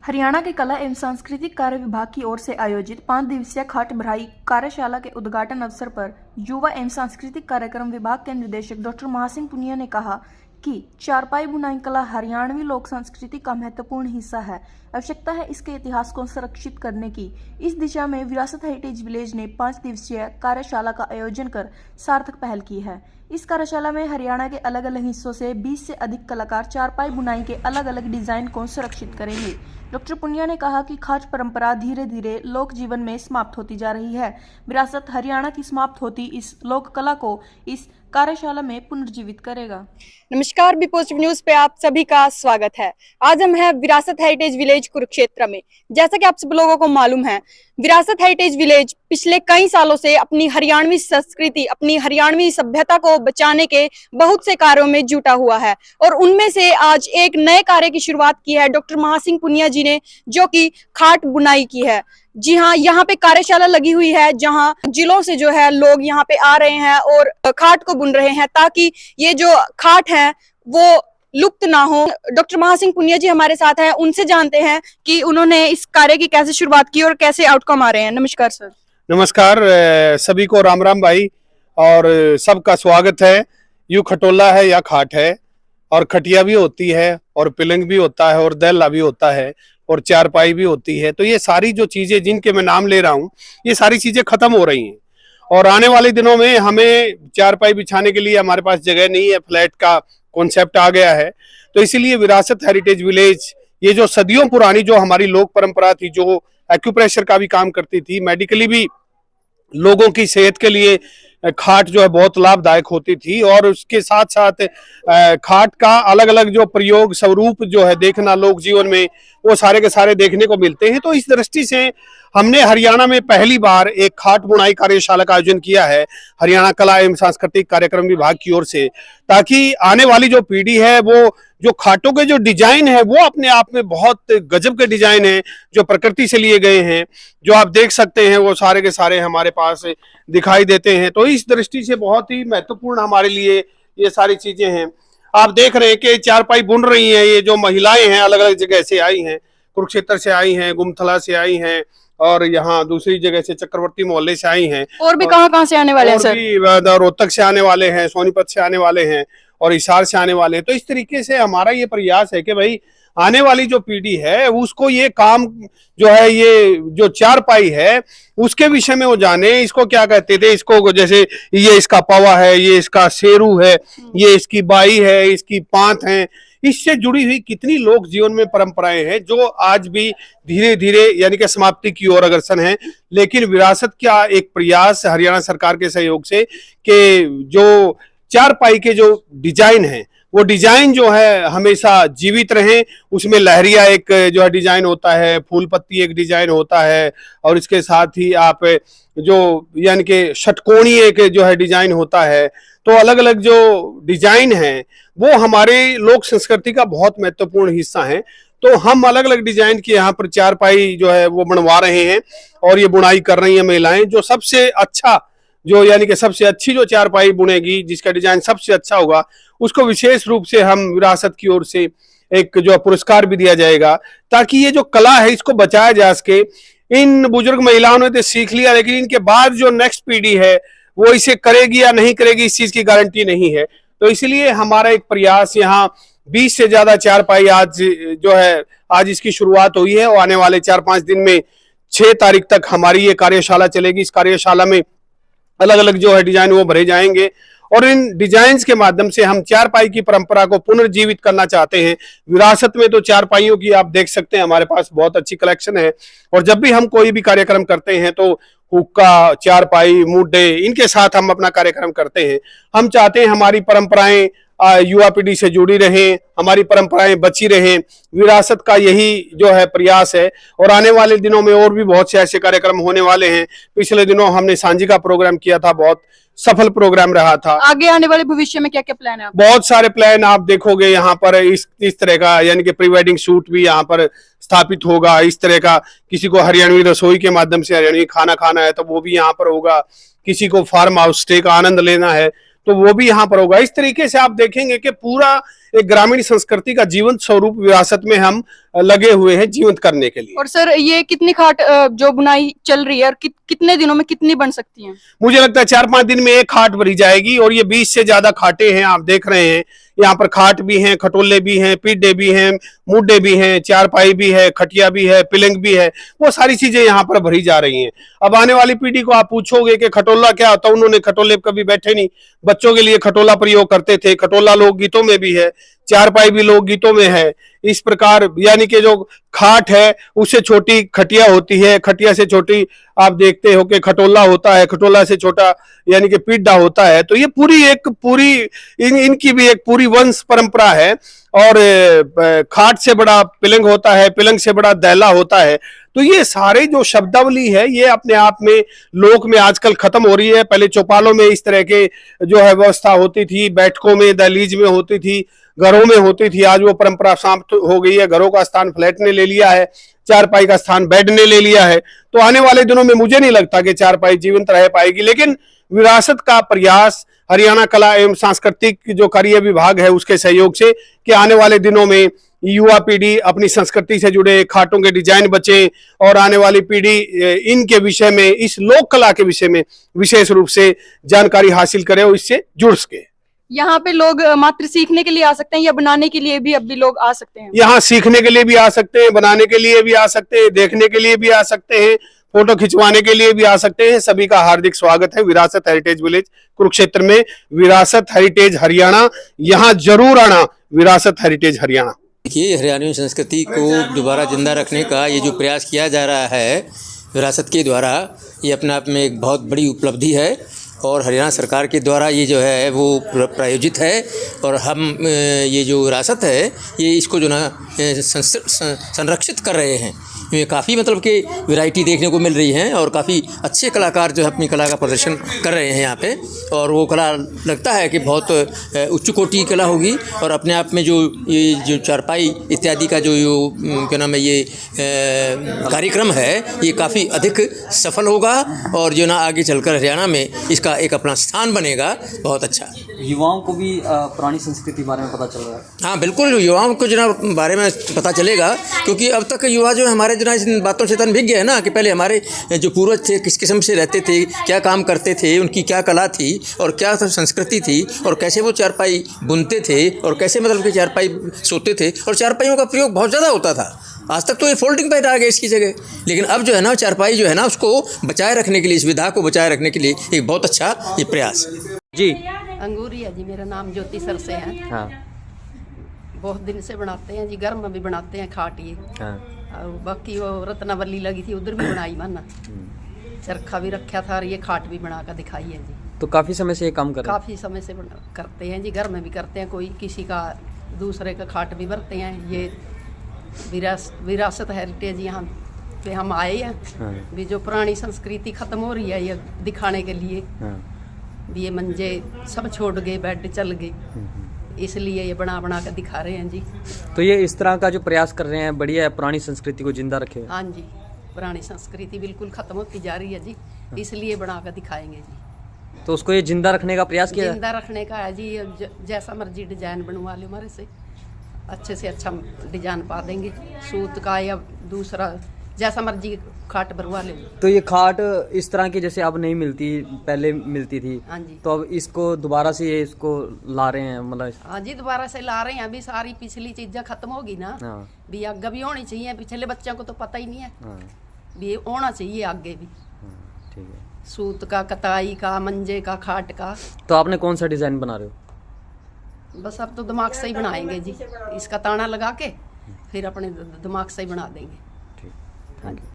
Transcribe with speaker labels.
Speaker 1: हरियाणा के कला एवं सांस्कृतिक कार्य विभाग की ओर से आयोजित 5 दिवसीय खाट भराई कार्यशाला के उद्घाटन अवसर पर युवा एवं सांस्कृतिक कार्यक्रम विभाग के निदेशक डॉक्टर महासिंह पुनिया ने कहा कि चारपाई बुनाई कला हरियाणवी लोक संस्कृति का महत्वपूर्ण हिस्सा है। आवश्यकता है इसके इतिहास को संरक्षित करने की। इस दिशा में विरासत हेरिटेज विलेज ने 5 दिवसीय कार्यशाला का आयोजन कर सार्थक पहल की है। इस कार्यशाला में हरियाणा के अलग अलग हिस्सों से 20 से अधिक कलाकार चारपाई बुनाई के अलग अलग डिजाइन को संरक्षित करेंगे। डॉक्टर पुनिया ने कहा कि खाट परंपरा धीरे धीरे लोक जीवन में समाप्त होती जा रही है। विरासत हरियाणा की समाप्त होती इस लोक कला को इस कार्यशाला में पुनर्जीवित करेगा।
Speaker 2: नमस्कार, बी पॉजिटिव न्यूज पे आप सभी का स्वागत है। आज हम हैं विरासत हेरिटेज विलेज कुरुक्षेत्र में। जैसा कि आप सब लोगों को मालूम है, विरासत हेरिटेज विलेज पिछले कई सालों से अपनी हरियाणवी संस्कृति, अपनी हरियाणवी सभ्यता को बचाने के बहुत से कार्यों में जुटा हुआ है और उनमें से आज एक नए कार्य की शुरुआत की है डॉक्टर महासिंह पुनिया जी ने, जो कि खाट बुनाई की है। जी हाँ, यहाँ पे कार्यशाला लगी हुई है जहाँ जिलों से जो है लोग यहाँ पे आ रहे हैं और खाट को बुन रहे हैं ताकि ये जो खाट है वो लुप्त ना हो। डॉक्टर महासिंह पुनिया जी हमारे साथ हैं, उनसे जानते हैं कि उन्होंने इस कार्य की कैसे शुरुआत की और कैसे आउटकम आ रहे हैं। नमस्कार सर।
Speaker 3: नमस्कार, सभी को राम राम भाई और सबका स्वागत है। यू खटोला है या खाट है और खटिया भी होती है और पिलंग भी होता है और दैला भी होता है और चारपाई भी होती है। तो ये सारी जो चीजें जिनके मैं नाम ले रहा हूँ, ये सारी चीजें खत्म हो रही हैं और आने वाले दिनों में हमें चारपाई बिछाने के लिए हमारे पास जगह नहीं है। फ्लैट का कॉन्सेप्ट आ गया है, तो इसीलिए विरासत हेरिटेज विलेज, ये जो सदियों पुरानी जो हमारी लोक परंपरा थी, जो एक्यूप्रेशर का भी काम करती थी, मेडिकली भी लोगों की सेहत के लिए खाट जो है बहुत लाभदायक होती थी और उसके साथ साथ खाट का अलग अलग जो प्रयोग स्वरूप जो है देखना लोक जीवन में, वो सारे के सारे देखने को मिलते हैं। तो इस दृष्टि से हमने हरियाणा में पहली बार एक खाट बुनाई कार्यशाला का आयोजन किया है हरियाणा कला एवं सांस्कृतिक कार्यक्रम विभाग की ओर से, ताकि आने वाली जो पीढ़ी है वो जो खाटों के जो डिजाइन है वो अपने आप में बहुत गजब के डिजाइन है जो प्रकृति से लिए गए हैं, जो आप देख सकते हैं वो सारे के सारे हमारे पास दिखाई देते हैं। तो इस दृष्टि से बहुत ही महत्वपूर्ण हमारे लिए ये सारी चीजें हैं। आप देख रहे हैं कि चारपाई बुन रही हैं, ये जो महिलाएं हैं अलग अलग जगह से आई हैं, कुरुक्षेत्र से आई हैं, गुमथला से आई हैं और यहाँ दूसरी जगह से चक्रवर्ती मोहल्ले से आई हैं।
Speaker 2: और भी कहाँ से आने वाले हैं सर?
Speaker 3: रोहतक से आने वाले हैं, सोनीपत से आने वाले हैं और हिसार से आने वाले हैं। तो इस तरीके से हमारा ये प्रयास है कि भाई आने वाली जो पीढ़ी है उसको ये काम जो है, ये जो चारपाई है उसके विषय में वो जाने, इसको क्या कहते थे, इसको जैसे ये इसका पवा है, ये इसका शेरू है, ये इसकी बाई है, इसकी पांत है, इससे जुड़ी हुई कितनी लोक जीवन में परंपराएं हैं जो आज भी धीरे धीरे यानी कि समाप्ति की ओर अग्रसर हैं। लेकिन विरासत का एक प्रयास हरियाणा सरकार के सहयोग से कि जो चारपाई के जो डिजाइन है वो डिजाइन जो है हमेशा जीवित रहे। उसमें लहरिया एक जो है डिजाइन होता है, फूल पत्ती एक डिजाइन होता है और इसके साथ ही आप जो यानी कि षटकोणी एक जो है डिजाइन होता है। तो अलग अलग जो डिजाइन है वो हमारे लोक संस्कृति का बहुत महत्वपूर्ण हिस्सा है। तो हम अलग अलग डिजाइन की यहाँ पर चारपाई जो है वो बनवा रहे हैं और ये बुनाई कर रही हैं महिलाएं। जो सबसे अच्छा जो यानी कि सबसे अच्छी जो चारपाई बुनेगी, जिसका डिजाइन सबसे अच्छा होगा, उसको विशेष रूप से हम विरासत की ओर से एक जो पुरस्कार भी दिया जाएगा, ताकि ये जो कला है इसको बचाया जा सके। इन बुजुर्ग महिलाओं ने तो सीख लिया, लेकिन इनके बाद जो नेक्स्ट पीढ़ी है वो इसे करेगी या नहीं करेगी इस चीज की गारंटी नहीं है। तो इसलिए हमारा एक प्रयास, यहाँ 20 से ज्यादा चारपाई आज जो है आज इसकी शुरुआत हुई है और आने वाले 4-5 दिन में 6 तारीख तक हमारी ये कार्यशाला चलेगी। इस कार्यशाला में अलग अलग जो है डिजाइन वो भरे जाएंगे और इन डिजाइन्स के माध्यम से हम चारपाई की परंपरा को पुनर्जीवित करना चाहते हैं। विरासत में तो चारपाइयों की आप देख सकते हैं हमारे पास बहुत अच्छी कलेक्शन है और जब भी हम कोई भी कार्यक्रम करते हैं तो हुक्का, चारपाई, मुड्डे, इनके साथ हम अपना कार्यक्रम करते हैं। हम चाहते हैं हमारी परंपराएं युवा पीढ़ी से जुड़ी रहें, हमारी परंपराएं बची रहें। विरासत का यही जो है प्रयास है और आने वाले दिनों में और भी बहुत से ऐसे कार्यक्रम होने वाले हैं। पिछले दिनों हमने सांझी का प्रोग्राम किया था, बहुत सफल प्रोग्राम रहा था।
Speaker 2: आगे आने वाले भविष्य में क्या क्या प्लान है?
Speaker 3: बहुत सारे प्लान आप देखोगे यहाँ पर इस तरह का, यानी कि प्री वेडिंग शूट भी यहाँ पर स्थापित होगा। इस तरह का किसी को हरियाणवी रसोई के माध्यम से हरियाणवी खाना खाना है तो वो भी यहाँ पर होगा। किसी को फार्म हाउस स्टे का आनंद लेना है तो वो भी यहाँ पर होगा। इस तरीके से आप देखेंगे कि पूरा एक ग्रामीण संस्कृति का जीवंत स्वरूप विरासत में हम लगे हुए हैं जीवंत करने के लिए।
Speaker 2: और सर ये कितनी खाट जो बुनाई चल रही है और कितने दिनों में कितनी बन सकती हैं?
Speaker 3: मुझे लगता है 4-5 दिन में एक खाट भरी जाएगी और ये 20 से ज्यादा खाटे हैं, आप देख रहे हैं। यहाँ पर खाट भी हैं, खटोले भी हैं, पीढ़े भी हैं, मुड्डे भी हैं, चारपाई भी है, खटिया भी है, पिलंग भी है, वो सारी चीजें यहाँ पर भरी जा रही हैं। अब आने वाली पीढ़ी को आप पूछोगे कि खटोला क्या होता है, उन्होंने खटोले कभी बैठे नहीं। बच्चों के लिए खटोला प्रयोग करते थे, खटोला लोकगीतों में भी है, चारपाई भी लोकगीतों में है। इस प्रकार यानी कि जो खाट है उससे छोटी खटिया होती है, खटिया से छोटी आप देखते हो कि खटोला होता है, खटोला से छोटा यानी कि पीढ़ा होता है। तो ये पूरी इनकी भी एक पूरी वंश परंपरा है। और खाट से बड़ा पिलंग होता है, पिलंग से बड़ा दैला होता है। तो ये सारे जो शब्दावली है ये अपने आप में लोक में आजकल खत्म हो रही है। पहले चौपालों में इस तरह के जो है व्यवस्था होती थी, बैठकों में दहलीज में होती थी, घरों में होती थी। आज वो परंपरा समाप्त हो गई है, घरों का स्थान फ्लैट ने ले लिया है, चारपाई का स्थान बेड ने ले लिया है। तो आने वाले दिनों में मुझे नहीं लगता कि चारपाई जीवंत रह पाएगी, लेकिन विरासत का प्रयास हरियाणा कला एवं सांस्कृतिक जो कार्य विभाग है उसके सहयोग से कि आने वाले दिनों में युवा पीढ़ी अपनी संस्कृति से जुड़े खाटों के डिजाइन बचे और आने वाली पीढ़ी इनके विषय में, इस लोक कला के विषय में विशेष रूप से जानकारी हासिल करे और इससे जुड़ सके।
Speaker 2: यहाँ पे लोग मात्र सीखने के लिए आ सकते हैं या बनाने के लिए भी अब भी लोग आ सकते हैं?
Speaker 3: यहाँ सीखने के लिए भी आ सकते हैं, बनाने के लिए भी आ सकते हैं, देखने के लिए भी आ सकते हैं, फोटो खिंचवाने के लिए भी आ सकते हैं। सभी का हार्दिक स्वागत है विरासत हेरिटेज विलेज कुरुक्षेत्र में। विरासत हेरिटेज हरियाणा, यहाँ जरूर आना। विरासत हेरिटेज हरियाणा।
Speaker 4: देखिए, हरियाणवी संस्कृति को दोबारा जिंदा रखने का ये जो प्रयास किया जा रहा है विरासत के द्वारा, ये अपने आप में एक बहुत बड़ी उपलब्धि है और हरियाणा सरकार के द्वारा ये जो है वो प्रायोजित है। और हम ये जो विरासत है ये इसको जो ना संरक्षित कर रहे हैं। ये काफ़ी मतलब कि वैरायटी देखने को मिल रही है और काफ़ी अच्छे कलाकार जो है अपनी कला का प्रदर्शन कर रहे हैं यहाँ पे। और वो कला लगता है कि बहुत उच्च कोटि की कला होगी। और अपने आप में ये जो चारपाई इत्यादि का जो क्या नाम है ये कार्यक्रम है ये काफ़ी अधिक सफल होगा और जो ना आगे चलकर हरियाणा में इसका एक अपना स्थान बनेगा। बहुत अच्छा।
Speaker 5: युवाओं को भी पुरानी संस्कृति बारे में पता चल रहा है।
Speaker 4: हाँ बिल्कुल, युवाओं को जो ना बारे में पता चलेगा, क्योंकि अब तक युवा जो हमारे जो ना इन बातों से तन भीग गया है ना कि पहले हमारे जो पूर्वज थे किस किस्म से रहते थे, क्या काम करते थे, उनकी क्या कला थी और क्या संस्कृति थी और कैसे वो चारपाई बुनते थे और कैसे मतलब कि चारपाई सोते थे। और चारपाइयों का प्रयोग बहुत ज़्यादा होता था। आज तक तो ये फोल्डिंग बेड आ गया इसकी जगह, लेकिन अब जो है ना चारपाई जो है ना उसको बचाए रखने के लिए, इस विधा को बचाए रखने के लिए एक बहुत अच्छा ये प्रयास है।
Speaker 5: जी,
Speaker 6: अंगूरिया जी, मेरा नाम ज्योति सर से है।
Speaker 5: हाँ
Speaker 6: बहुत दिन से बनाते हैं जी, घर में भी बनाते हैं खाट ये।
Speaker 5: हाँ।
Speaker 6: और बाकी वो रत्नावली लगी थी उधर भी बनाई माना, चरखा भी रखा था और ये खाट भी बना कर दिखाई है जी।
Speaker 5: तो काफ़ी समय से ये काम कर रहे हैं?
Speaker 6: काफ़ी समय से करते हैं जी, घर में भी करते हैं, कोई किसी का दूसरे का खाट भी भरते हैं। ये विरासत हेरिटेज यहाँ पे हम आए हैं।
Speaker 5: हाँ।
Speaker 6: भी जो पुरानी संस्कृति खत्म हो रही है ये दिखाने के लिए।
Speaker 5: हाँ।
Speaker 6: भी ये मंजे सब छोड़ गए, बेड चल गए, इसलिए ये बना बना कर दिखा रहे हैं जी।
Speaker 5: तो ये इस तरह का जो प्रयास कर रहे हैं बढ़िया है, पुरानी संस्कृति को जिंदा रखे।
Speaker 6: हाँ जी, पुरानी संस्कृति बिल्कुल खत्म होती जा रही है जी, इसलिए बना कर दिखाएंगे जी।
Speaker 5: तो उसको ये जिंदा रखने का प्रयास किया?
Speaker 6: जिंदा रखने का है जी। जैसा मर्जी डिजाइन बनवा लो हमारे से अच्छा डिजाइन पा देंगे, सूत का या दूसरा जैसा मर्जी खाट भरवा ले।
Speaker 5: तो ये खाट इस तरह की जैसे अब नहीं मिलती, पहले मिलती थी।
Speaker 6: हाँ जी।
Speaker 5: तो अब इसको दोबारा से ये इसको ला रहे हैं मतलब?
Speaker 6: हाँ जी, दोबारा से ला रहे हैं। अभी सारी पिछली चीजें खत्म होगी ना।
Speaker 5: हाँ।
Speaker 6: भी आगे भी होनी चाहिए, पिछले बच्चों को तो पता ही नहीं है।
Speaker 5: हाँ।
Speaker 6: भी होना चाहिए आगे भी।
Speaker 5: हाँ, ठीक है।
Speaker 6: सूत का, कताई का, मंजे का, खाट का।
Speaker 5: तो आपने कौन सा डिजाइन बना रहे हो?
Speaker 6: बस अब तो दिमाग से ही बनाएंगे जी, इसका ताना लगा के फिर अपने दिमाग से ही बना देंगे।
Speaker 5: ठीक, थैंक यू।